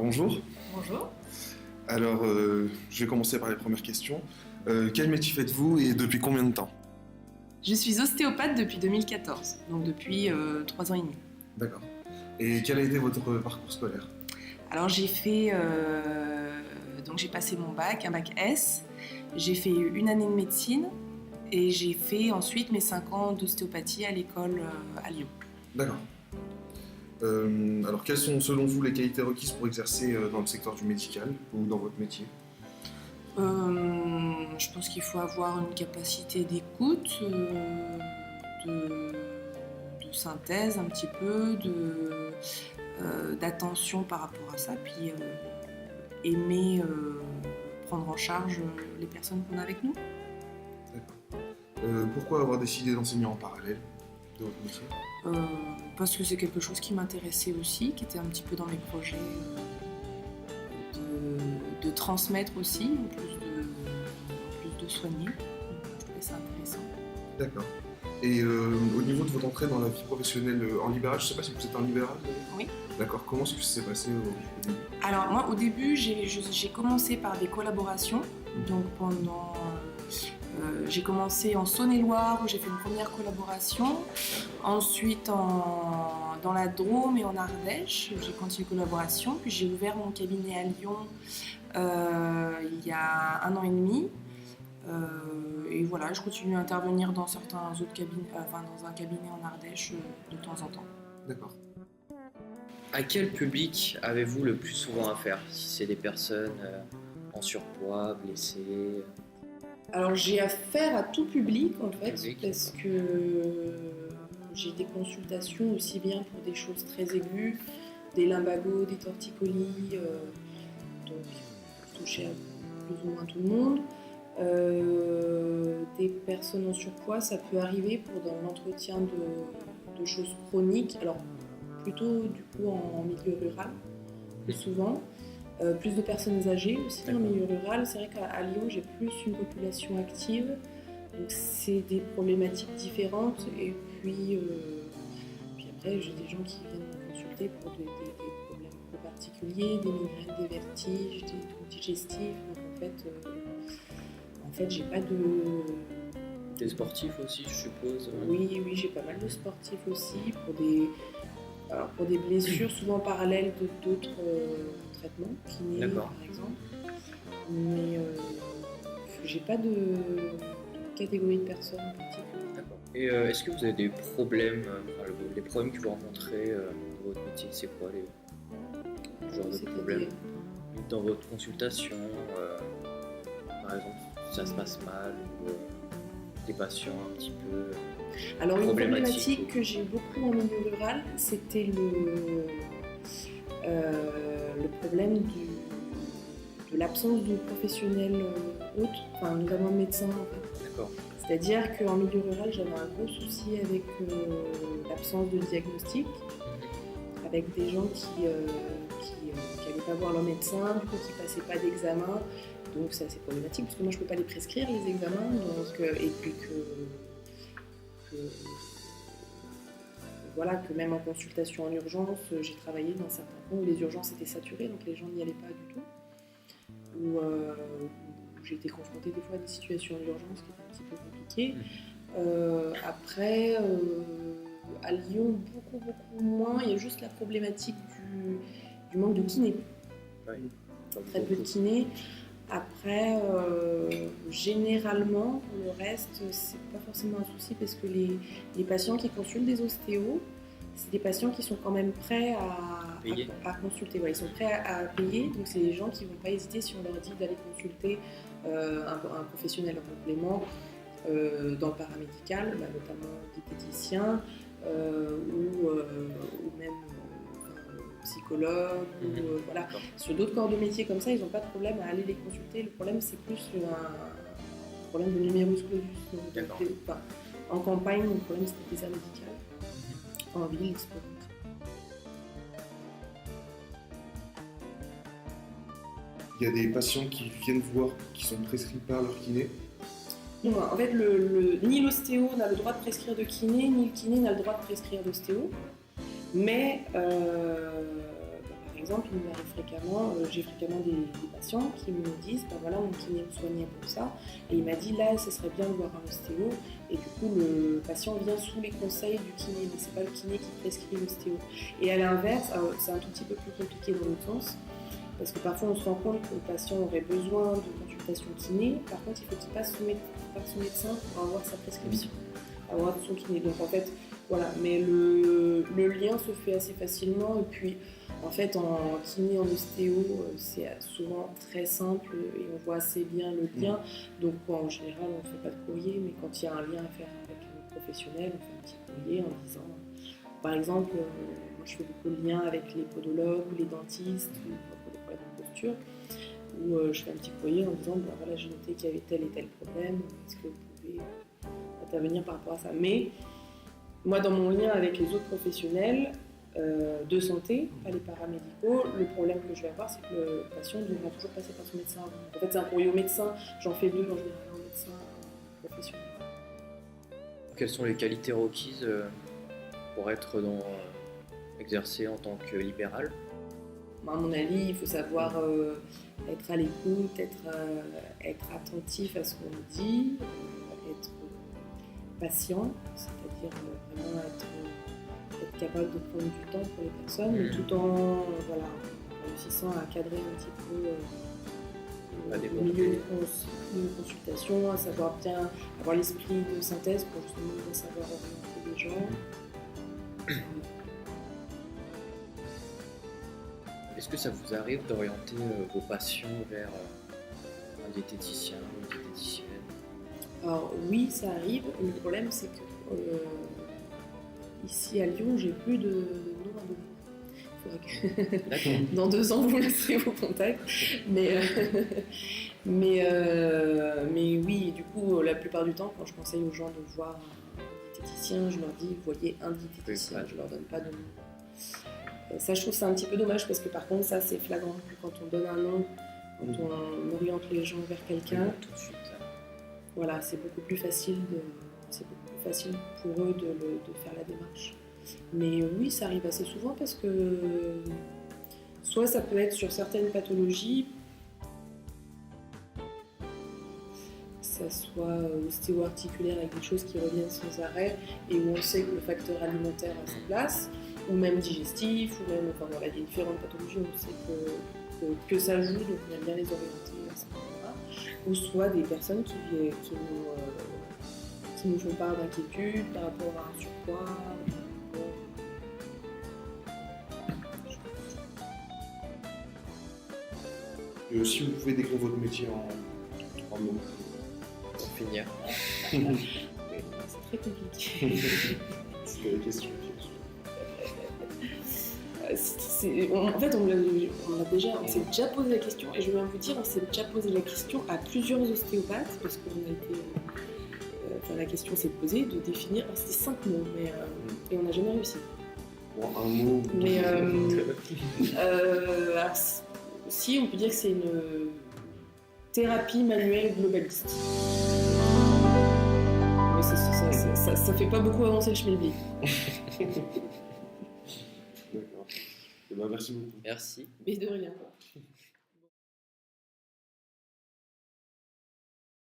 Bonjour. Bonjour. Alors, je vais commencer par les premières questions. Quel métier faites-vous et depuis combien de temps? Je suis ostéopathe depuis 2014, donc depuis 3 ans et demi. D'accord. Et quel a été votre parcours scolaire? Alors j'ai fait, donc j'ai passé mon bac, un bac S, j'ai fait une année de médecine et j'ai fait ensuite mes 5 ans d'ostéopathie à l'école à Lyon. D'accord. Alors, quelles sont selon vous les qualités requises pour exercer dans le secteur du médical ou dans votre métier? Je pense qu'il faut avoir une capacité d'écoute, de synthèse un petit peu, d'attention par rapport à ça, puis aimer prendre en charge les personnes qu'on a avec nous. D'accord. Pourquoi avoir décidé d'enseigner en parallèle de votre métier? Parce que c'est quelque chose qui m'intéressait aussi, qui était un petit peu dans mes projets de transmettre aussi, en plus de soigner. Donc, je trouvais ça intéressant. D'accord. Et au niveau de votre entrée dans la vie professionnelle en libéral, je ne sais pas si vous êtes en libéral d'ailleurs. Oui. D'accord. Comment est-ce que ça s'est passé au début? Alors moi, au début, j'ai commencé par des collaborations. Donc pendant... j'ai commencé en Saône-et-Loire où j'ai fait une première collaboration. Ensuite dans la Drôme et en Ardèche, j'ai continué la collaboration. Puis j'ai ouvert mon cabinet à Lyon il y a 1 an et demi. Et voilà, je continue à intervenir dans certains autres cabinets, dans un cabinet en Ardèche de temps en temps. D'accord. À quel public avez-vous le plus souvent affaire? Si c'est des personnes en surpoids, blessées. Alors j'ai affaire à tout public en fait, Public. parce que j'ai des consultations aussi bien pour des choses très aiguës, des lumbagos, des torticolis, donc toucher à plus ou moins tout le monde. Des personnes en surpoids, ça peut arriver pour dans l'entretien de choses chroniques, alors plutôt du coup en milieu rural, plus souvent. Plus de personnes âgées aussi en milieu rural. C'est vrai qu'à Lyon, j'ai plus une population active, donc c'est des problématiques différentes. Et puis après, j'ai des gens qui viennent me consulter pour des problèmes plus particuliers, des migraines, des vertiges, des troubles digestifs. Donc en fait, j'ai pas de... Des sportifs aussi, je suppose. Oui, j'ai pas mal de sportifs aussi pour des blessures souvent parallèles d'autres traitements, kiné par exemple. Mais j'ai pas de catégorie de personnes en particulier. D'accord. Et est-ce que vous avez des problèmes, les problèmes que vous rencontrez dans votre métier, c'est quoi les genres de problèmes dans votre consultation? Par exemple, ça se passe mal ou des patients un petit peu alors une problématique que j'ai beaucoup en milieu rural, c'était le problème de l'absence de professionnels autres, notamment de médecins en fait. D'accord. C'est-à-dire qu'en milieu rural, j'avais un gros souci avec l'absence de diagnostic, avec des gens qui n'allaient pas voir leur médecin, du coup qui ne passaient pas d'examen. Donc ça c'est problématique parce que moi je ne peux pas les prescrire les examens, et puis que même en consultation en urgence, j'ai travaillé dans certains points où les urgences étaient saturées, donc les gens n'y allaient pas du tout. Où j'ai été confrontée des fois à des situations d'urgence qui étaient un petit peu compliquées. Après, à Lyon, beaucoup moins. Il y a juste la problématique du manque de kiné. Oui. Très peu de kiné. Après, généralement, pour le reste, c'est pas forcément un souci parce que les patients qui consultent des ostéos, c'est des patients qui sont quand même prêts à consulter. Ouais, ils sont prêts à payer, donc c'est des gens qui ne vont pas hésiter si on leur dit d'aller consulter un professionnel en complément dans le paramédical, notamment diététicien ou même psychologue, voilà. Sur d'autres corps de métier comme ça, ils n'ont pas de problème à aller les consulter. Le problème, c'est plus un problème de numerus clausus. En campagne, le problème, c'est le désert médical. En ville, c'est pas comme ça. Il y a des patients qui viennent voir, qui sont prescrits par leur kiné. Non, en fait, ni l'ostéo n'a le droit de prescrire de kiné, ni le kiné n'a le droit de prescrire d'ostéo. Mais, par exemple, il m'arrive fréquemment, j'ai fréquemment des patients qui me disent voilà, mon kiné me soignait pour ça, et il m'a dit là, ce serait bien de voir un ostéo, et du coup, le patient vient sous les conseils du kiné, mais c'est pas le kiné qui prescrit l'ostéo. Et à l'inverse, c'est un tout petit peu plus compliqué dans l'autre sens, parce que parfois on se rend compte que le patient aurait besoin de consultation kiné, par contre, il faut qu'il passe par son médecin pour avoir sa prescription, avoir son kiné. Donc en fait, voilà, mais le lien se fait assez facilement, et puis en fait en kiné, en ostéo, c'est souvent très simple et on voit assez bien le lien. Donc en général on ne fait pas de courrier, mais quand il y a un lien à faire avec un professionnel, on fait un petit courrier en disant, par exemple, moi je fais beaucoup de liens avec les podologues ou les dentistes ou pour des problèmes de posture, où je fais un petit courrier en disant voilà, j'ai noté qu'il y avait tel et tel problème, est-ce que vous pouvez intervenir par rapport à ça. Mais moi, dans mon lien avec les autres professionnels de santé, pas les paramédicaux, le problème que je vais avoir, c'est que le patient devra toujours passer par son médecin. En fait, c'est un courrier au médecin. J'en fais 2 quand je vais voir un médecin professionnel. Quelles sont les qualités requises pour être exercer en tant que libéral? À mon avis, il faut savoir être à l'écoute, être attentif à ce qu'on nous dit, être patient, c'est-à-dire vraiment être capable de prendre du temps pour les personnes, mais tout en réussissant à cadrer un petit peu le milieu d'une consultation, à savoir bien avoir l'esprit de synthèse pour justement bien savoir orienter les gens. Est-ce que ça vous arrive d'orienter vos patients vers un diététicien ou une diététicienne? Alors oui, ça arrive. Le problème, c'est que ici à Lyon, j'ai plus de nom à donner. Il faudrait que dans 2 ans, vous me laisserez vos contacts. Mais oui, du coup, la plupart du temps, quand je conseille aux gens de voir un diététicien, je leur dis voyez un diététicien. Je leur donne pas de nom. Ça, je trouve ça un petit peu dommage parce que par contre, ça, c'est flagrant. Quand on donne un nom, quand on oriente les gens vers quelqu'un, tout de suite. Voilà, c'est beaucoup plus facile pour eux de faire la démarche. Mais oui, ça arrive assez souvent parce que soit ça peut être sur certaines pathologies, que ça soit ostéo-articulaire avec des choses qui reviennent sans arrêt et où on sait que le facteur alimentaire a sa place, ou même digestif, ou même, il y a différentes pathologies où on sait que ça joue, donc on aime bien les orienter à ce moment-là. Ou soit des personnes qui nous font part d'inquiétude par rapport à un surpoids. Si vous pouvez décrire votre métier en 3 mots. Pour finir. C'est très compliqué. C'était la question. En fait, on s'est déjà posé la question, et je vais même vous dire, on s'est déjà posé la question à plusieurs ostéopathes, parce qu'on a été. La question s'est posée de définir. C'était 5 mots, mais et on n'a jamais réussi. Bon, un mot. Mais si, on peut dire que c'est une thérapie manuelle globaliste. Mais ça fait pas beaucoup avancer le schmilblick. D'accord. Merci beaucoup. Merci. Mais de rien.